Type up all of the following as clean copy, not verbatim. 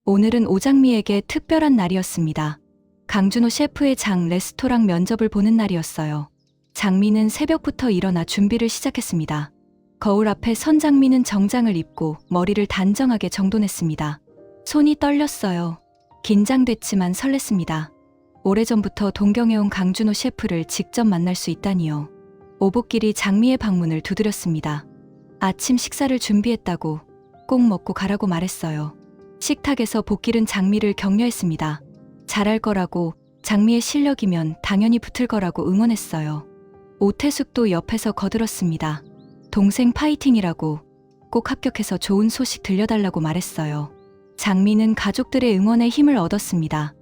오늘은 오장미에게 특별한 날이었습니다. 강준호 셰프의 장 레스토랑 면접을 보는 날이었어요. 장미는 새벽부터 일어나 준비를 시작했습니다. 거울 앞에 선 장미는 정장을 입고 머리를 단정하게 정돈했습니다. 손이 떨렸어요. 긴장됐지만 설렜습니다. 오래전부터 동경해온 강준호 셰프를 직접 만날 수 있다니요. 오복길이 장미의 방문을 두드렸습니다. 아침 식사를 준비했다고 꼭 먹고 가라고 말했어요. 식탁에서 복길은 장미를 격려했습니다. 잘할 거라고, 장미의 실력이면 당연히 붙을 거라고 응원했어요. 오태숙도 옆에서 거들었습니다. 동생 파이팅이라고, 꼭 합격해서 좋은 소식 들려달라고 말했어요. 장미는 가족들의 응원에 힘을 얻었습니다.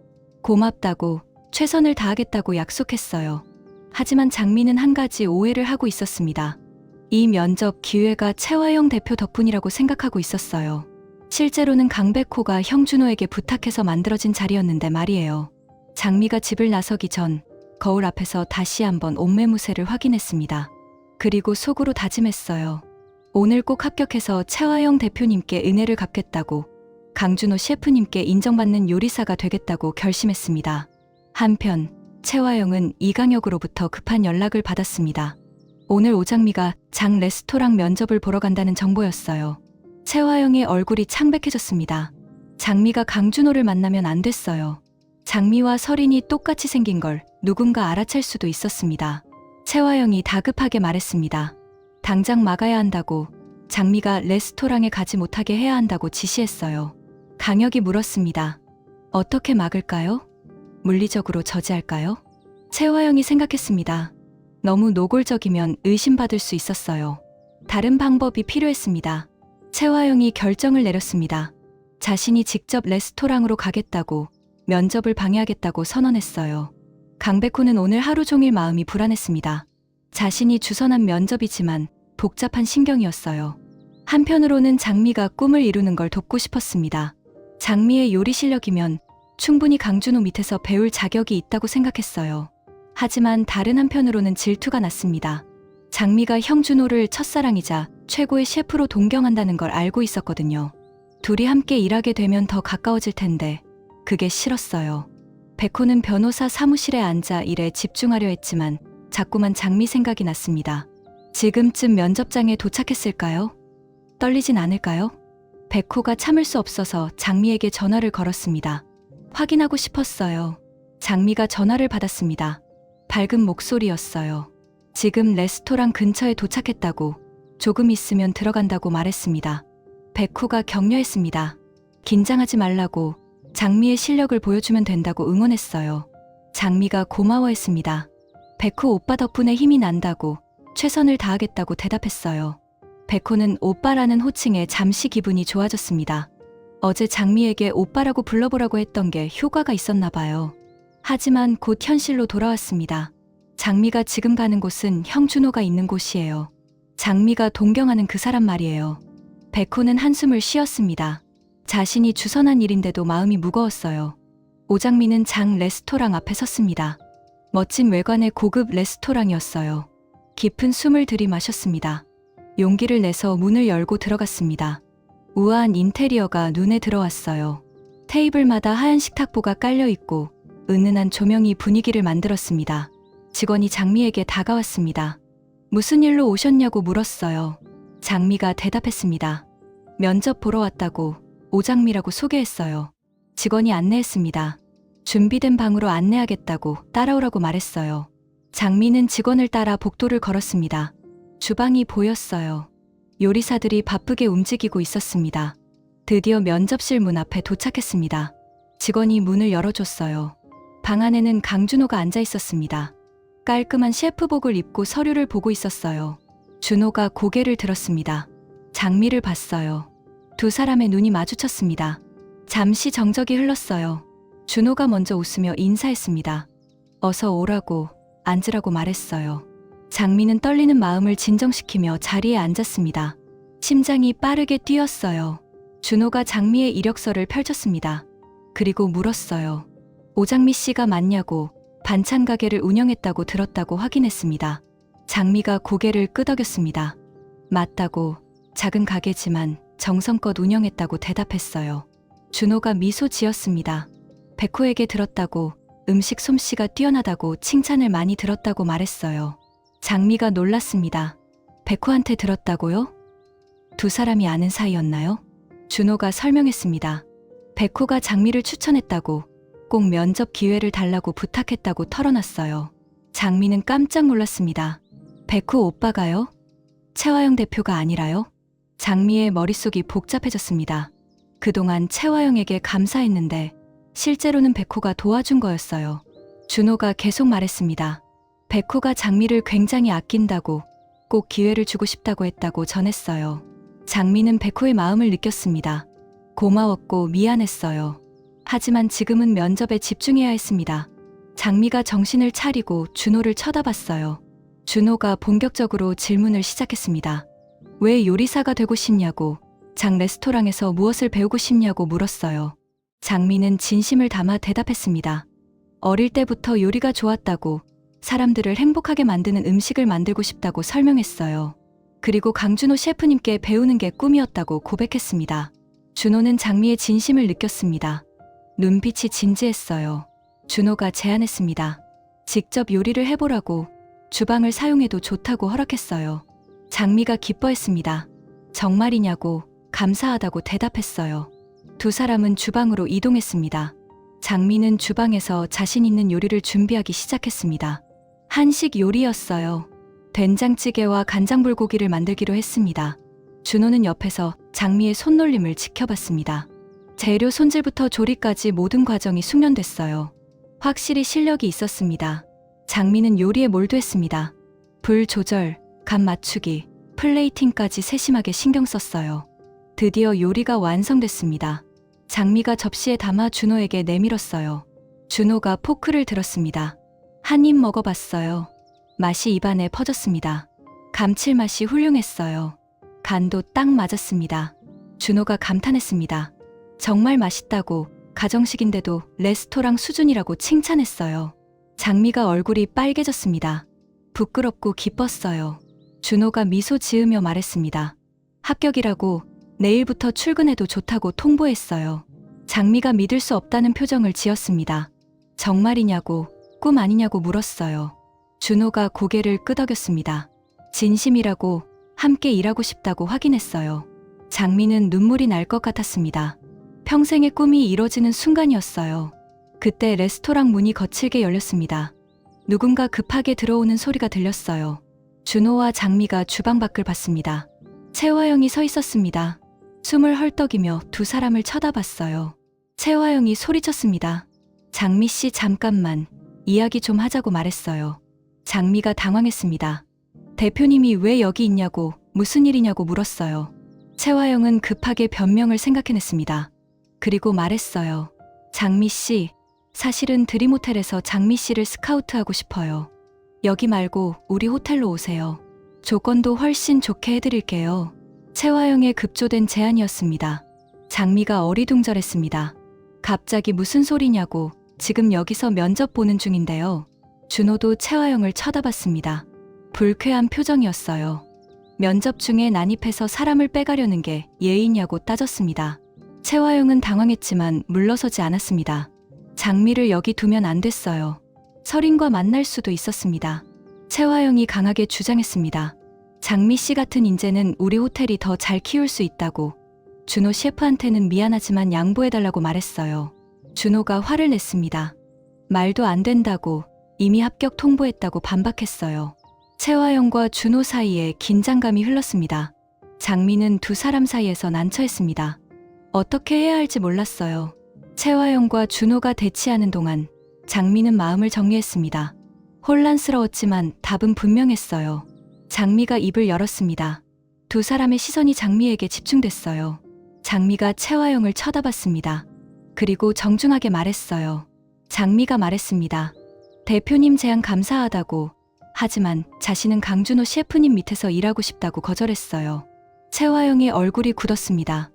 고맙다고, 최선을 다하겠다고 약속했어요. 하지만 장미는 한 가지 오해를 하고 있었습니다. 이 면접 기회가 최화영 대표 덕분이라고 생각하고 있었어요. 실제로는 강백호가 형준호에게 부탁해서 만들어진 자리였는데 말이에요. 장미가 집을 나서기 전 거울 앞에서 다시 한번 옷매무새를 확인했습니다. 그리고 속으로 다짐했어요. 오늘 꼭 합격해서 최화영 대표님께 은혜를 갚겠다고, 강준호 셰프님께 인정받는 요리사가 되겠다고 결심했습니다. 한편 최화영은 이강혁으로부터 급한 연락을 받았습니다. 오늘 오장미가 장 레스토랑 면접을 보러 간다는 정보였어요. 최화영의 얼굴이 창백해졌습니다. 장미가 강준호를 만나면 안 됐어요. 장미와 설인이 똑같이 생긴 걸 누군가 알아챌 수도 있었습니다. 최화영이 다급하게 말했습니다. 당장 막아야 한다고, 장미가 레스토랑에 가지 못하게 해야 한다고 지시했어요. 강혁이 물었습니다. 어떻게 막을까요? 물리적으로 저지할까요? 최화영이 생각했습니다. 너무 노골적이면 의심받을 수 있었어요. 다른 방법이 필요했습니다. 최화영이 결정을 내렸습니다. 자신이 직접 레스토랑으로 가겠다고, 면접을 방해하겠다고 선언했어요. 강백호는 오늘 하루 종일 마음이 불안했습니다. 자신이 주선한 면접이지만 복잡한 신경이었어요. 한편으로는 장미가 꿈을 이루는 걸 돕고 싶었습니다. 장미의 요리 실력이면 충분히 강준호 밑에서 배울 자격이 있다고 생각했어요. 하지만 다른 한편으로는 질투가 났습니다. 장미가 형준호를 첫사랑이자 최고의 셰프로 동경한다는 걸 알고 있었거든요. 둘이 함께 일하게 되면 더 가까워질 텐데 그게 싫었어요. 백호는 변호사 사무실에 앉아 일에 집중하려 했지만 자꾸만 장미 생각이 났습니다. 지금쯤 면접장에 도착했을까요? 떨리진 않을까요? 백호가 참을 수 없어서 장미에게 전화를 걸었습니다. 확인하고 싶었어요. 장미가 전화를 받았습니다. 밝은 목소리였어요. 지금 레스토랑 근처에 도착했다고, 조금 있으면 들어간다고 말했습니다. 백호가 격려했습니다. 긴장하지 말라고, 장미의 실력을 보여주면 된다고 응원했어요. 장미가 고마워했습니다. 백호 오빠 덕분에 힘이 난다고, 최선을 다하겠다고 대답했어요. 백호는 오빠라는 호칭에 잠시 기분이 좋아졌습니다. 어제 장미에게 오빠라고 불러보라고 했던 게 효과가 있었나 봐요. 하지만 곧 현실로 돌아왔습니다. 장미가 지금 가는 곳은 형준호가 있는 곳이에요. 장미가 동경하는 그 사람 말이에요. 백호는 한숨을 쉬었습니다. 자신이 주선한 일인데도 마음이 무거웠어요. 오장미는 장 레스토랑 앞에 섰습니다. 멋진 외관의 고급 레스토랑이었어요. 깊은 숨을 들이마셨습니다. 용기를 내서 문을 열고 들어갔습니다. 우아한 인테리어가 눈에 들어왔어요. 테이블마다 하얀 식탁보가 깔려있고 은은한 조명이 분위기를 만들었습니다. 직원이 장미에게 다가왔습니다. 무슨 일로 오셨냐고 물었어요. 장미가 대답했습니다. 면접 보러 왔다고, 오장미라고 소개했어요. 직원이 안내했습니다. 준비된 방으로 안내하겠다고 따라오라고 말했어요. 장미는 직원을 따라 복도를 걸었습니다. 주방이 보였어요. 요리사들이 바쁘게 움직이고 있었습니다. 드디어 면접실 문 앞에 도착했습니다. 직원이 문을 열어줬어요. 방 안에는 강준호가 앉아 있었습니다. 깔끔한 셰프복을 입고 서류를 보고 있었어요. 준호가 고개를 들었습니다. 장미를 봤어요. 두 사람의 눈이 마주쳤습니다. 잠시 정적이 흘렀어요. 준호가 먼저 웃으며 인사했습니다. 어서 오라고, 앉으라고 말했어요. 장미는 떨리는 마음을 진정시키며 자리에 앉았습니다. 심장이 빠르게 뛰었어요. 준호가 장미의 이력서를 펼쳤습니다. 그리고 물었어요. 오장미 씨가 맞냐고, 반찬 가게를 운영했다고 들었다고 확인했습니다. 장미가 고개를 끄덕였습니다. 맞다고, 작은 가게지만 정성껏 운영했다고 대답했어요. 준호가 미소 지었습니다. 백호에게 들었다고, 음식 솜씨가 뛰어나다고 칭찬을 많이 들었다고 말했어요. 장미가 놀랐습니다. 백호한테 들었다고요? 두 사람이 아는 사이였나요? 준호가 설명했습니다. 백호가 장미를 추천했다고, 꼭 면접 기회를 달라고 부탁했다고 털어놨어요. 장미는 깜짝 놀랐습니다. 백호 오빠가요? 최화영 대표가 아니라요? 장미의 머릿속이 복잡해졌습니다. 그동안 최화영에게 감사했는데 실제로는 백호가 도와준 거였어요. 준호가 계속 말했습니다. 백호가 장미를 굉장히 아낀다고, 꼭 기회를 주고 싶다고 했다고 전했어요. 장미는 백호의 마음을 느꼈습니다. 고마웠고 미안했어요. 하지만 지금은 면접에 집중해야 했습니다. 장미가 정신을 차리고 준호를 쳐다봤어요. 준호가 본격적으로 질문을 시작했습니다. 왜 요리사가 되고 싶냐고, 장 레스토랑에서 무엇을 배우고 싶냐고 물었어요. 장미는 진심을 담아 대답했습니다. 어릴 때부터 요리가 좋았다고, 사람들을 행복하게 만드는 음식을 만들고 싶다고 설명했어요. 그리고 강준호 셰프님께 배우는 게 꿈이었다고 고백했습니다. 준호는 장미의 진심을 느꼈습니다. 눈빛이 진지했어요. 준호가 제안했습니다. 직접 요리를 해보라고, 주방을 사용해도 좋다고 허락했어요. 장미가 기뻐했습니다. 정말이냐고, 감사하다고 대답했어요. 두 사람은 주방으로 이동했습니다. 장미는 주방에서 자신 있는 요리를 준비하기 시작했습니다. 한식 요리였어요. 된장찌개와 간장불고기를 만들기로 했습니다. 준호는 옆에서 장미의 손놀림을 지켜봤습니다. 재료 손질부터 조리까지 모든 과정이 숙련됐어요. 확실히 실력이 있었습니다. 장미는 요리에 몰두했습니다. 불 조절, 간 맞추기, 플레이팅까지 세심하게 신경 썼어요. 드디어 요리가 완성됐습니다. 장미가 접시에 담아 준호에게 내밀었어요. 준호가 포크를 들었습니다. 한 입 먹어봤어요. 맛이 입안에 퍼졌습니다. 감칠맛이 훌륭했어요. 간도 딱 맞았습니다. 준호가 감탄했습니다. 정말 맛있다고, 가정식인데도 레스토랑 수준이라고 칭찬했어요. 장미가 얼굴이 빨개졌습니다. 부끄럽고 기뻤어요. 준호가 미소 지으며 말했습니다. 합격이라고, 내일부터 출근해도 좋다고 통보했어요. 장미가 믿을 수 없다는 표정을 지었습니다. 정말이냐고, 꿈 아니냐고 물었어요. 준호가 고개를 끄덕였습니다. 진심이라고, 함께 일하고 싶다고 확인했어요. 장미는 눈물이 날 것 같았습니다. 평생의 꿈이 이뤄지는 순간이었어요. 그때 레스토랑 문이 거칠게 열렸습니다. 누군가 급하게 들어오는 소리가 들렸어요. 준호와 장미가 주방 밖을 봤습니다. 최화영이 서 있었습니다. 숨을 헐떡이며 두 사람을 쳐다봤어요. 최화영이 소리쳤습니다. 장미 씨 잠깐만, 이야기 좀 하자고 말했어요. 장미가 당황했습니다. 대표님이 왜 여기 있냐고, 무슨 일이냐고 물었어요. 최화영은 급하게 변명을 생각해냈습니다. 그리고 말했어요. 장미 씨, 사실은 드림호텔에서 장미 씨를 스카우트하고 싶어요. 여기 말고 우리 호텔로 오세요. 조건도 훨씬 좋게 해드릴게요. 최화영의 급조된 제안이었습니다. 장미가 어리둥절했습니다. 갑자기 무슨 소리냐고, 지금 여기서 면접 보는 중인데요. 준호도 최화영을 쳐다봤습니다. 불쾌한 표정이었어요. 면접 중에 난입해서 사람을 빼가려는 게 예의냐고 따졌습니다. 최화영은 당황했지만 물러서지 않았습니다. 장미를 여기 두면 안 됐어요. 설인과 만날 수도 있었습니다. 최화영이 강하게 주장했습니다. 장미 씨 같은 인재는 우리 호텔이 더 잘 키울 수 있다고. 준호 셰프한테는 미안하지만 양보해달라고 말했어요. 준호가 화를 냈습니다. 말도 안 된다고, 이미 합격 통보했다고 반박했어요. 최화영과 준호 사이에 긴장감이 흘렀습니다. 장미는 두 사람 사이에서 난처했습니다. 어떻게 해야 할지 몰랐어요. 최화영과 준호가 대치하는 동안 장미는 마음을 정리했습니다. 혼란스러웠지만 답은 분명했어요. 장미가 입을 열었습니다. 두 사람의 시선이 장미에게 집중됐어요. 장미가 최화영을 쳐다봤습니다. 그리고 정중하게 말했어요. 장미가 말했습니다. 대표님 제안 감사하다고. 하지만 자신은 강준호 셰프님 밑에서 일하고 싶다고 거절했어요. 최화영의 얼굴이 굳었습니다.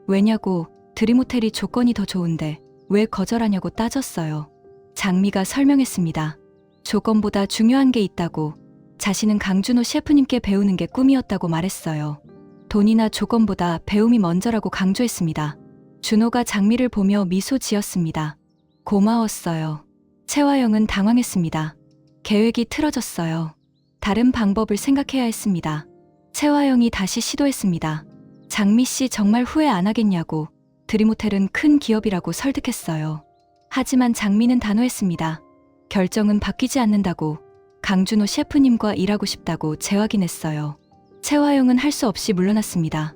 왜냐고, 드림호텔이 조건이 더 좋은데 왜 거절하냐고 따졌어요. 장미가 설명했습니다. 조건보다 중요한 게 있다고, 자신은 강준호 셰프님께 배우는 게 꿈이었다고 말했어요. 돈이나 조건보다 배움이 먼저라고 강조했습니다. 준호가 장미를 보며 미소 지었습니다. 고마웠어요. 채화영은 당황했습니다. 계획이 틀어졌어요. 다른 방법을 생각해야 했습니다. 채화영이 다시 시도했습니다. 장미 씨 정말 후회 안 하겠냐고. 드림호텔은 큰 기업이라고 설득했어요. 하지만 장미는 단호했습니다. 결정은 바뀌지 않는다고. 강준호 셰프님과 일하고 싶다고 재확인했어요. 채화영은 할 수 없이 물러났습니다.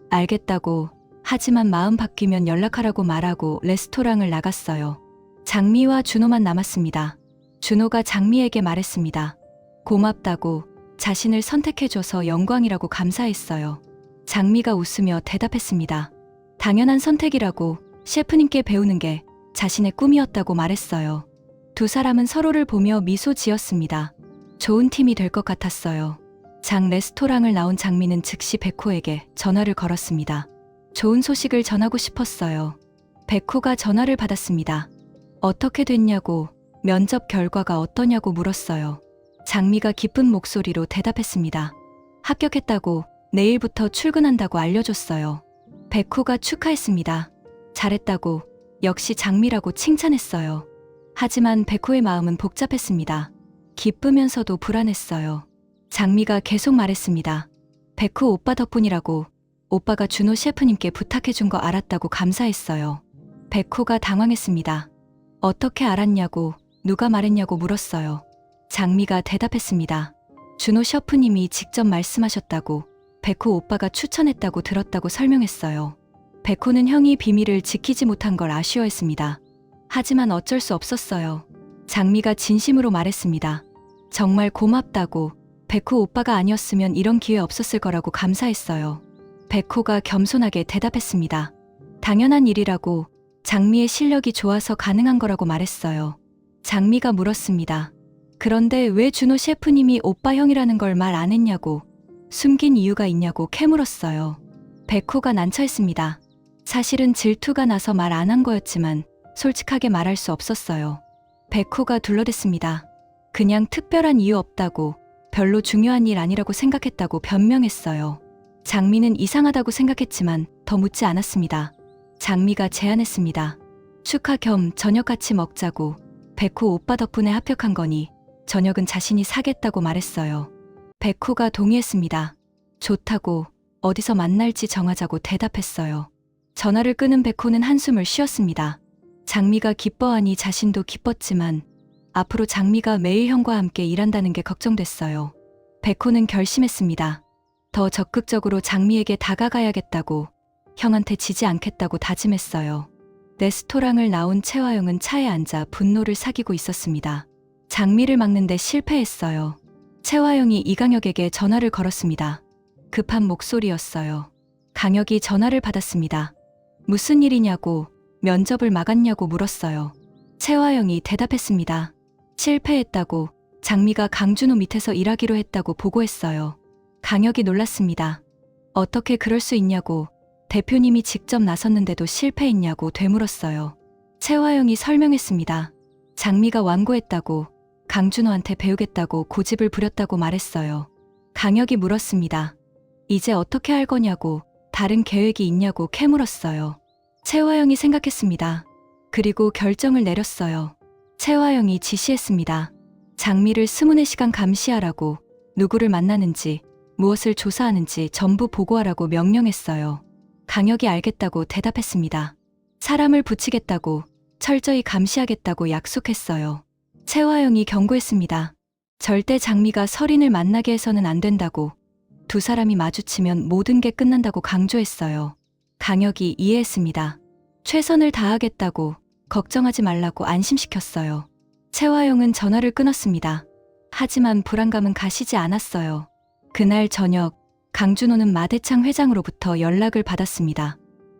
알겠다고. 하지만 마음 바뀌면 연락하라고 말하고 레스토랑을 나갔어요. 장미와 준호만 남았습니다. 준호가 장미에게 말했습니다. 고맙다고. 자신을 선택해줘서 영광이라고 감사했어요. 장미가 웃으며 대답했습니다. 당연한 선택이라고. 셰프님께 배우는 게 자신의 꿈이었다고 말했어요. 두 사람은 서로를 보며 미소 지었습니다. 좋은 팀이 될 것 같았어요. 장 레스토랑을 나온 장미는 즉시 백호에게 전화를 걸었습니다. 좋은 소식을 전하고 싶었어요. 백호가 전화를 받았습니다. 어떻게 됐냐고, 면접 결과가 어떠냐고 물었어요. 장미가 기쁜 목소리로 대답했습니다. 합격했다고, 내일부터 출근한다고 알려줬어요. 백호가 축하했습니다. 잘했다고, 역시 장미라고 칭찬했어요. 하지만 백호의 마음은 복잡했습니다. 기쁘면서도 불안했어요. 장미가 계속 말했습니다. 백호 오빠 덕분이라고. 오빠가 준호 셰프님께 부탁해준 거 알았다고 감사했어요. 백호가 당황했습니다. 어떻게 알았냐고, 누가 말했냐고 물었어요. 장미가 대답했습니다. 준호 셰프님이 직접 말씀하셨다고. 백호 오빠가 추천했다고 들었다고 설명했어요. 백호는 형이 비밀을 지키지 못한 걸 아쉬워했습니다. 하지만 어쩔 수 없었어요. 장미가 진심으로 말했습니다. 정말 고맙다고. 백호 오빠가 아니었으면 이런 기회 없었을 거라고 감사했어요. 백호가 겸손하게 대답했습니다. 당연한 일이라고. 장미의 실력이 좋아서 가능한 거라고 말했어요. 장미가 물었습니다. 그런데 왜 준호 셰프님이 오빠 형이라는 걸 말 안 했냐고. 숨긴 이유가 있냐고 캐물었어요. 백호가 난처했습니다. 사실은 질투가 나서 말 안 한 거였지만 솔직하게 말할 수 없었어요. 백호가 둘러댔습니다. 그냥 특별한 이유 없다고. 별로 중요한 일 아니라고 생각했다고 변명했어요. 장미는 이상하다고 생각했지만 더 묻지 않았습니다. 장미가 제안했습니다. 축하 겸 저녁 같이 먹자고. 백호 오빠 덕분에 합격한 거니 저녁은 자신이 사겠다고 말했어요. 백호가 동의했습니다. 좋다고. 어디서 만날지 정하자고 대답했어요. 전화를 끊은 백호는 한숨을 쉬었습니다. 장미가 기뻐하니 자신도 기뻤지만 앞으로 장미가 매일 형과 함께 일한다는 게 걱정됐어요. 백호는 결심했습니다. 더 적극적으로 장미에게 다가가야겠다고. 형한테 지지 않겠다고 다짐했어요. 레스토랑을 나온 채화영은 차에 앉아 분노를 사귀고 있었습니다. 장미를 막는데 실패했어요. 채화영이 이강혁에게 전화를 걸었습니다. 급한 목소리였어요. 강혁이 전화를 받았습니다. 무슨 일이냐고, 면접을 막았냐고 물었어요. 채화영이 대답했습니다. 실패했다고. 장미가 강준호 밑에서 일하기로 했다고 보고했어요. 강혁이 놀랐습니다. 어떻게 그럴 수 있냐고. 대표님이 직접 나섰는데도 실패했냐고 되물었어요. 채화영이 설명했습니다. 장미가 완고했다고. 강준호한테 배우겠다고 고집을 부렸다고 말했어요. 강혁이 물었습니다. 이제 어떻게 할 거냐고. 다른 계획이 있냐고 캐물었어요. 채화영이 생각했습니다. 그리고 결정을 내렸어요. 채화영이 지시했습니다. 장미를 24시간 감시하라고. 누구를 만나는지, 무엇을 조사하는지 전부 보고하라고 명령했어요. 강혁이 알겠다고 대답했습니다. 사람을 붙이겠다고, 철저히 감시하겠다고 약속했어요. 채화영이 경고했습니다. 절대 장미가 설인을 만나게 해서는 안 된다고. 두 사람이 마주치면 모든 게 끝난다고 강조했어요. 강혁이 이해했습니다. 최선을 다하겠다고, 걱정하지 말라고 안심시켰어요. 채화영은 전화를 끊었습니다. 하지만 불안감은 가시지 않았어요. 그날 저녁, 강준호는 마대창 회장으로부터 연락을 받았습니다.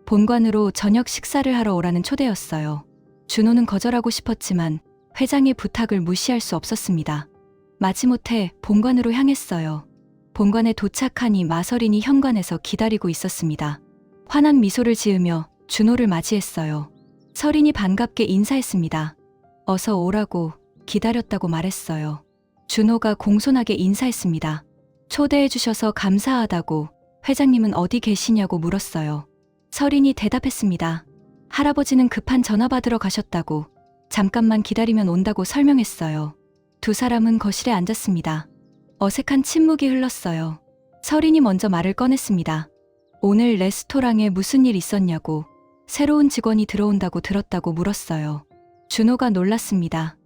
본관으로 저녁 식사를 하러 오라는 초대였어요. 준호는 거절하고 싶었지만 회장의 부탁을 무시할 수 없었습니다. 마지못해 본관으로 향했어요. 본관에 도착하니 마서린이 현관에서 기다리고 있었습니다. 환한 미소를 지으며 준호를 맞이했어요. 서린이 반갑게 인사했습니다. 어서 오라고, 기다렸다고 말했어요. 준호가 공손하게 인사했습니다. 초대해 주셔서 감사하다고. 회장님은 어디 계시냐고 물었어요. 서린이 대답했습니다. 할아버지는 급한 전화 받으러 가셨다고 잠깐만 기다리면 온다고 설명했어요. 두 사람은 거실에 앉았습니다. 어색한 침묵이 흘렀어요. 서린이 먼저 말을 꺼냈습니다. 오늘 레스토랑에 무슨 일 있었냐고, 새로운 직원이 들어온다고 들었다고 물었어요. 준호가 놀랐습니다.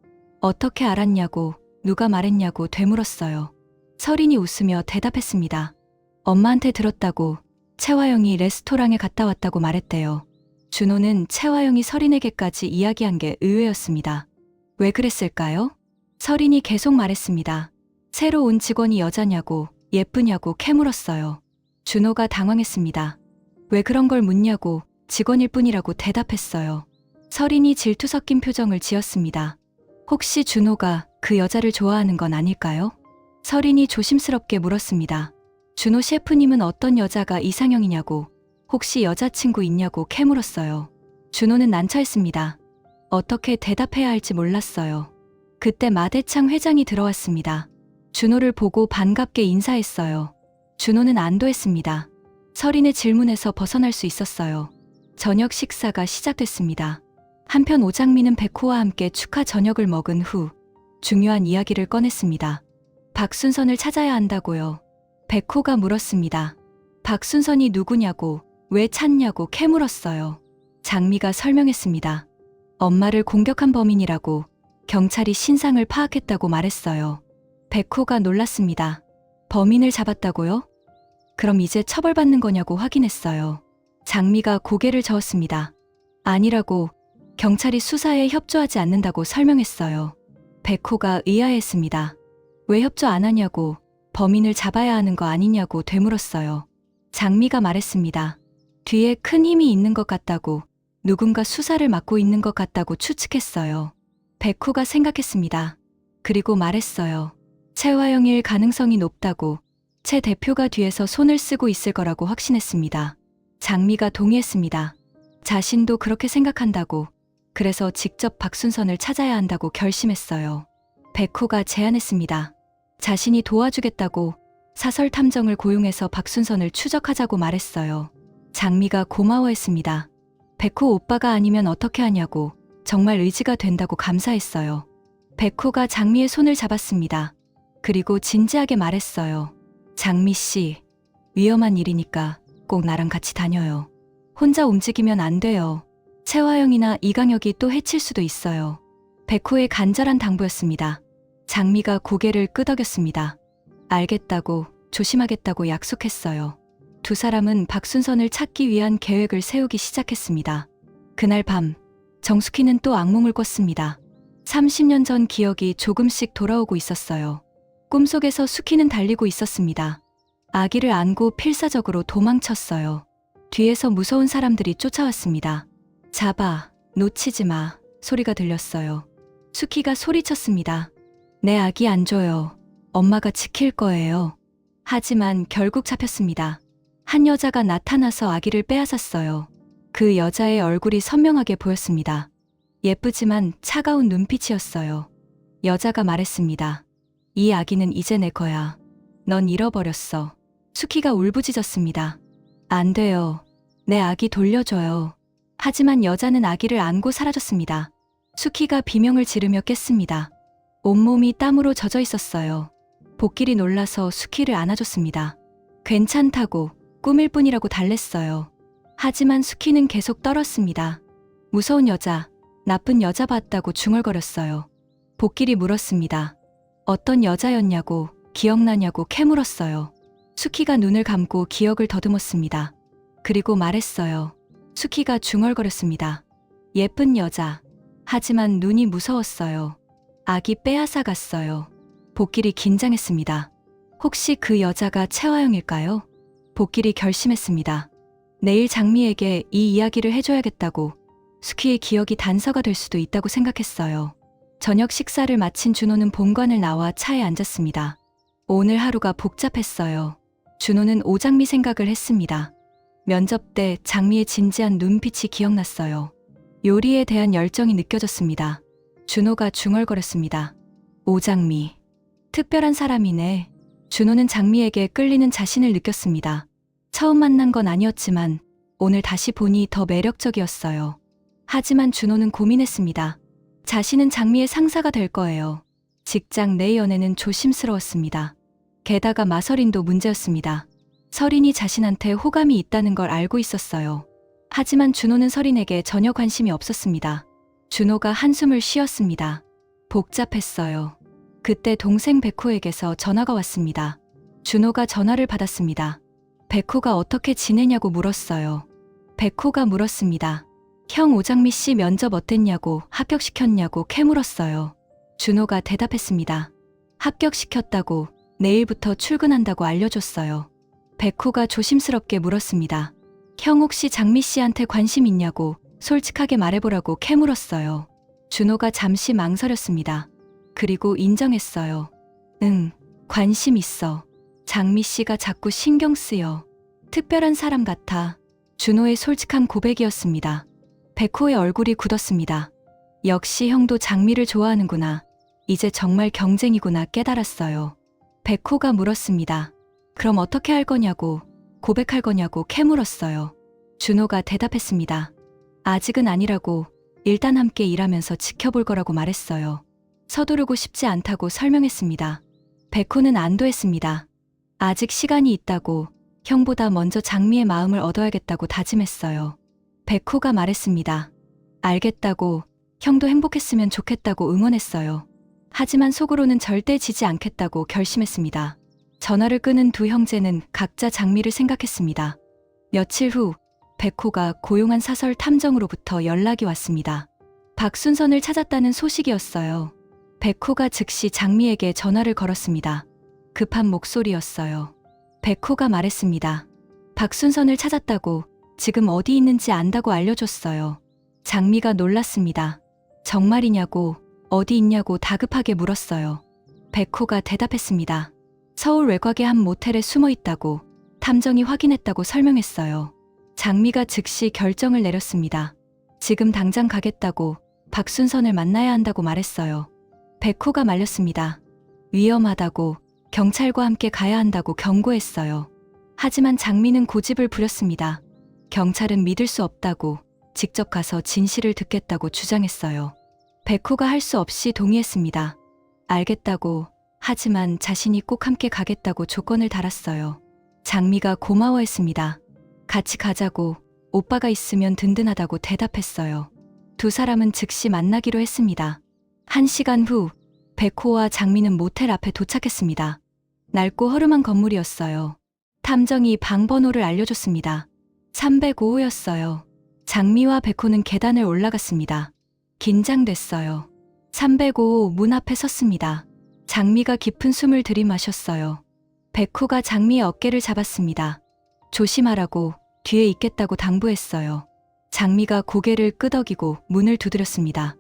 어떻게 알았냐고, 누가 말했냐고 되물었어요. 서린이 웃으며 대답했습니다. 엄마한테 들었다고, 채화영이 레스토랑에 갔다 왔다고 말했대요. 준호는 채화영이 서린에게까지 이야기한 게 의외였습니다. 왜 그랬을까요? 서린이 계속 말했습니다. 새로 온 직원이 여자냐고, 예쁘냐고 캐물었어요. 준호가 당황했습니다. 왜 그런 걸 묻냐고, 직원일 뿐이라고 대답했어요. 서린이 질투 섞인 표정을 지었습니다. 혹시 준호가 그 여자를 좋아하는 건 아닐까요? 서린이 조심스럽게 물었습니다. 준호 셰프님은 어떤 여자가 이상형이냐고, 혹시 여자친구 있냐고 캐물었어요. 준호는 난처했습니다. 어떻게 대답해야 할지 몰랐어요. 그때 마대창 회장이 들어왔습니다. 준호를 보고 반갑게 인사했어요. 준호는 안도했습니다. 서린의 질문에서 벗어날 수 있었어요. 저녁 식사가 시작됐습니다. 한편 오장미는 백호와 함께 축하 저녁을 먹은 후 중요한 이야기를 꺼냈습니다. 박순선을 찾아야 한다고요. 백호가 물었습니다. 박순선이 누구냐고, 왜 찾냐고 캐물었어요. 장미가 설명했습니다. 엄마를 공격한 범인이라고, 경찰이 신상을 파악했다고 말했어요. 백호가 놀랐습니다. 범인을 잡았다고요? 그럼 이제 처벌받는 거냐고 확인했어요. 장미가 고개를 저었습니다. 아니라고, 경찰이 수사에 협조하지 않는다고 설명했어요. 백호가 의아했습니다. 왜 협조 안 하냐고, 범인을 잡아야 하는 거 아니냐고 되물었어요. 장미가 말했습니다. 뒤에 큰 힘이 있는 것 같다고, 누군가 수사를 맡고 있는 것 같다고 추측했어요. 백호가 생각했습니다. 그리고 말했어요. 채화영일 가능성이 높다고, 채 대표가 뒤에서 손을 쓰고 있을 거라고 확신했습니다. 장미가 동의했습니다. 자신도 그렇게 생각한다고, 그래서 직접 박순선을 찾아야 한다고 결심했어요. 백호가 제안했습니다. 자신이 도와주겠다고, 사설 탐정을 고용해서 박순선을 추적하자고 말했어요. 장미가 고마워했습니다. 백호 오빠가 아니면 어떻게 하냐고, 정말 의지가 된다고 감사했어요. 백호가 장미의 손을 잡았습니다. 그리고 진지하게 말했어요. 장미 씨, 위험한 일이니까 꼭 나랑 같이 다녀요. 혼자 움직이면 안 돼요. 채화영이나 이강혁이 또 해칠 수도 있어요. 백호의 간절한 당부였습니다. 장미가 고개를 끄덕였습니다. 알겠다고, 조심하겠다고 약속했어요. 두 사람은 박순선을 찾기 위한 계획을 세우기 시작했습니다. 그날 밤, 정숙희는 또 악몽을 꿨습니다. 30년 전 기억이 조금씩 돌아오고 있었어요. 꿈속에서 수키는 달리고 있었습니다. 아기를 안고 필사적으로 도망쳤어요. 뒤에서 무서운 사람들이 쫓아왔습니다. 잡아, 놓치지 마, 소리가 들렸어요. 수키가 소리쳤습니다. 내 아기 안 줘요. 엄마가 지킬 거예요. 하지만 결국 잡혔습니다. 한 여자가 나타나서 아기를 빼앗았어요. 그 여자의 얼굴이 선명하게 보였습니다. 예쁘지만 차가운 눈빛이었어요. 여자가 말했습니다. 이 아기는 이제 내 거야. 넌 잃어버렸어. 수키가 울부짖었습니다. 안 돼요. 내 아기 돌려줘요. 하지만 여자는 아기를 안고 사라졌습니다. 수키가 비명을 지르며 깼습니다. 온몸이 땀으로 젖어 있었어요. 복길이 놀라서 수키를 안아줬습니다. 괜찮다고, 꿈일 뿐이라고 달랬어요. 하지만 수키는 계속 떨었습니다. 무서운 여자, 나쁜 여자 봤다고 중얼거렸어요. 복길이 물었습니다. 어떤 여자였냐고, 기억나냐고 캐물었어요. 수키가 눈을 감고 기억을 더듬었습니다. 그리고 말했어요. 수키가 중얼거렸습니다. 예쁜 여자. 하지만 눈이 무서웠어요. 아기 빼앗아 갔어요. 복길이 긴장했습니다. 혹시 그 여자가 채화영일까요? 복길이 결심했습니다. 내일 장미에게 이 이야기를 해줘야겠다고. 수키의 기억이 단서가 될 수도 있다고 생각했어요. 저녁 식사를 마친 준호는 본관을 나와 차에 앉았습니다. 오늘 하루가 복잡했어요. 준호는 오장미 생각을 했습니다. 면접 때 장미의 진지한 눈빛이 기억났어요. 요리에 대한 열정이 느껴졌습니다. 준호가 중얼거렸습니다. 오장미. 특별한 사람이네. 준호는 장미에게 끌리는 자신을 느꼈습니다. 처음 만난 건 아니었지만 오늘 다시 보니 더 매력적이었어요. 하지만 준호는 고민했습니다. 자신은 장미의 상사가 될 거예요. 직장 내 연애는 조심스러웠습니다. 게다가 마서린도 문제였습니다. 서린이 자신한테 호감이 있다는 걸 알고 있었어요. 하지만 준호는 서린에게 전혀 관심이 없었습니다. 준호가 한숨을 쉬었습니다. 복잡했어요. 그때 동생 백호에게서 전화가 왔습니다. 준호가 전화를 받았습니다. 백호가 어떻게 지내냐고 물었어요. 백호가 물었습니다. 형 오장미 씨 면접 어땠냐고, 합격시켰냐고 캐물었어요. 준호가 대답했습니다. 합격시켰다고, 내일부터 출근한다고 알려줬어요. 백호가 조심스럽게 물었습니다. 형 혹시 장미 씨한테 관심 있냐고, 솔직하게 말해보라고 캐물었어요. 준호가 잠시 망설였습니다. 그리고 인정했어요. 응, 관심 있어. 장미 씨가 자꾸 신경 쓰여. 특별한 사람 같아. 준호의 솔직한 고백이었습니다. 백호의 얼굴이 굳었습니다. 역시 형도 장미를 좋아하는구나. 이제 정말 경쟁이구나 깨달았어요. 백호가 물었습니다. 그럼 어떻게 할 거냐고, 고백할 거냐고 캐물었어요. 준호가 대답했습니다. 아직은 아니라고, 일단 함께 일하면서 지켜볼 거라고 말했어요. 서두르고 싶지 않다고 설명했습니다. 백호는 안도했습니다. 아직 시간이 있다고, 형보다 먼저 장미의 마음을 얻어야겠다고 다짐했어요. 백호가 말했습니다. 알겠다고, 형도 행복했으면 좋겠다고 응원했어요. 하지만 속으로는 절대 지지 않겠다고 결심했습니다. 전화를 끊은 두 형제는 각자 장미를 생각했습니다. 며칠 후 백호가 고용한 사설 탐정으로부터 연락이 왔습니다. 박순선을 찾았다는 소식이었어요. 백호가 즉시 장미에게 전화를 걸었습니다. 급한 목소리였어요. 백호가 말했습니다. 박순선을 찾았다고, 지금 어디 있는지 안다고 알려줬어요. 장미가 놀랐습니다. 정말이냐고, 어디 있냐고 다급하게 물었어요. 백호가 대답했습니다. 서울 외곽의 한 모텔에 숨어 있다고, 탐정이 확인했다고 설명했어요. 장미가 즉시 결정을 내렸습니다. 지금 당장 가겠다고, 박순선을 만나야 한다고 말했어요. 백호가 말렸습니다. 위험하다고, 경찰과 함께 가야 한다고 경고했어요. 하지만 장미는 고집을 부렸습니다. 경찰은 믿을 수 없다고, 직접 가서 진실을 듣겠다고 주장했어요. 백호가 할 수 없이 동의했습니다. 알겠다고, 하지만 자신이 꼭 함께 가겠다고 조건을 달았어요. 장미가 고마워했습니다. 같이 가자고, 오빠가 있으면 든든하다고 대답했어요. 두 사람은 즉시 만나기로 했습니다. 1시간 후, 백호와 장미는 모텔 앞에 도착했습니다. 낡고 허름한 건물이었어요. 탐정이 방 번호를 알려줬습니다. 305호였어요. 장미와 백호는 계단을 올라갔습니다. 긴장됐어요. 305호 문 앞에 섰습니다. 장미가 깊은 숨을 들이마셨어요. 백호가 장미의 어깨를 잡았습니다. 조심하라고, 뒤에 있겠다고 당부했어요. 장미가 고개를 끄덕이고 문을 두드렸습니다.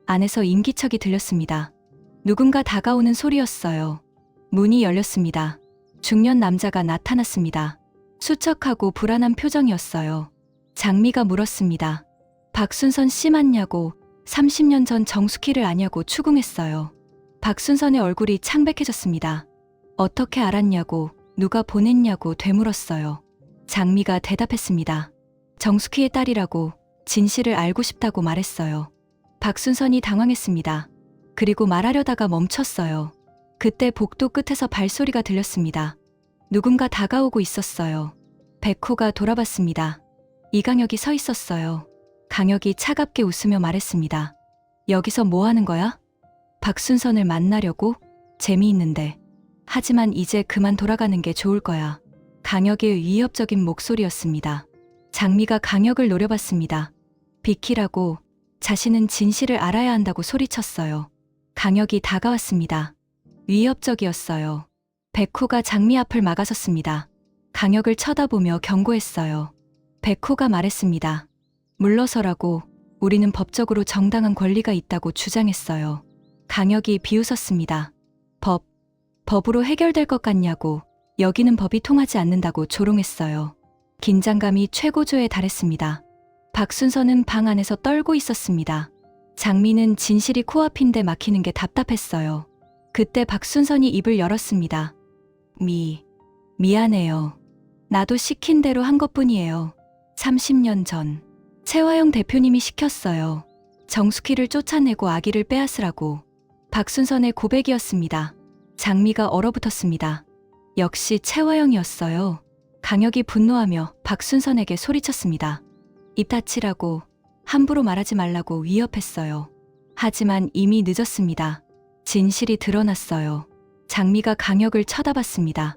안에서 인기척이 들렸습니다. 누군가 다가오는 소리였어요. 문이 열렸습니다. 중년 남자가 나타났습니다. 수척하고 불안한 표정이었어요. 장미가 물었습니다. 박순선 씨 맞냐고, 30년 전 정숙희를 아냐고 추궁했어요. 박순선의 얼굴이 창백해졌습니다. 어떻게 알았냐고, 누가 보냈냐고 되물었어요. 장미가 대답했습니다. 정숙희의 딸이라고, 진실을 알고 싶다고 말했어요. 박순선이 당황했습니다. 그리고 말하려다가 멈췄어요. 그때 복도 끝에서 발소리가 들렸습니다. 누군가 다가오고 있었어요. 백호가 돌아봤습니다. 이강혁이 서 있었어요. 강혁이 차갑게 웃으며 말했습니다. 여기서 뭐 하는 거야? 박순선을 만나려고? 재미있는데. 하지만 이제 그만 돌아가는 게 좋을 거야. 강혁의 위협적인 목소리였습니다. 장미가 강혁을 노려봤습니다. 비키라고, 자신은 진실을 알아야 한다고 소리쳤어요. 강혁이 다가왔습니다. 위협적이었어요. 백호가 장미 앞을 막아섰습니다. 강혁을 쳐다보며 경고했어요. 백호가 말했습니다. 물러서라고, 우리는 법적으로 정당한 권리가 있다고 주장했어요. 강혁이 비웃었습니다. 법으로 해결될 것 같냐고, 여기는 법이 통하지 않는다고 조롱했어요. 긴장감이 최고조에 달했습니다. 박순선은 방 안에서 떨고 있었습니다. 장미는 진실이 코앞인데 막히는 게 답답했어요. 그때 박순선이 입을 열었습니다. 미안해요. 나도 시킨 대로 한 것뿐이에요. 30년 전. 최화영 대표님이 시켰어요. 정숙희를 쫓아내고 아기를 빼앗으라고. 박순선의 고백이었습니다. 장미가 얼어붙었습니다. 역시 최화영이었어요. 강혁이 분노하며 박순선에게 소리쳤습니다. 입 닫히라고, 함부로 말하지 말라고 위협했어요. 하지만 이미 늦었습니다. 진실이 드러났어요. 장미가 강혁을 쳐다봤습니다.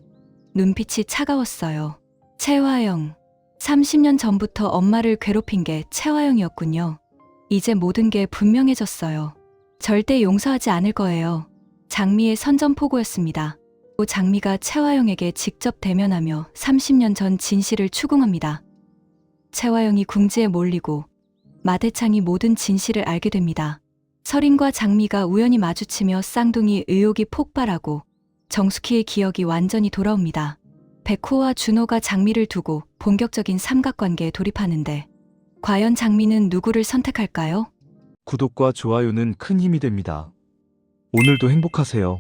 눈빛이 차가웠어요. 최화영, 30년 전부터 엄마를 괴롭힌 게 최화영이었군요. 이제 모든 게 분명해졌어요. 절대 용서하지 않을 거예요. 장미의 선전포고였습니다. 또 장미가 최화영에게 직접 대면하며 30년 전 진실을 추궁합니다. 최화영이 궁지에 몰리고 마대창이 모든 진실을 알게 됩니다. 설인과 장미가 우연히 마주치며 쌍둥이 의혹이 폭발하고 정숙희의 기억이 완전히 돌아옵니다. 백호와 준호가 장미를 두고 본격적인 삼각관계에 돌입하는데 과연 장미는 누구를 선택할까요? 구독과 좋아요는 큰 힘이 됩니다. 오늘도 행복하세요.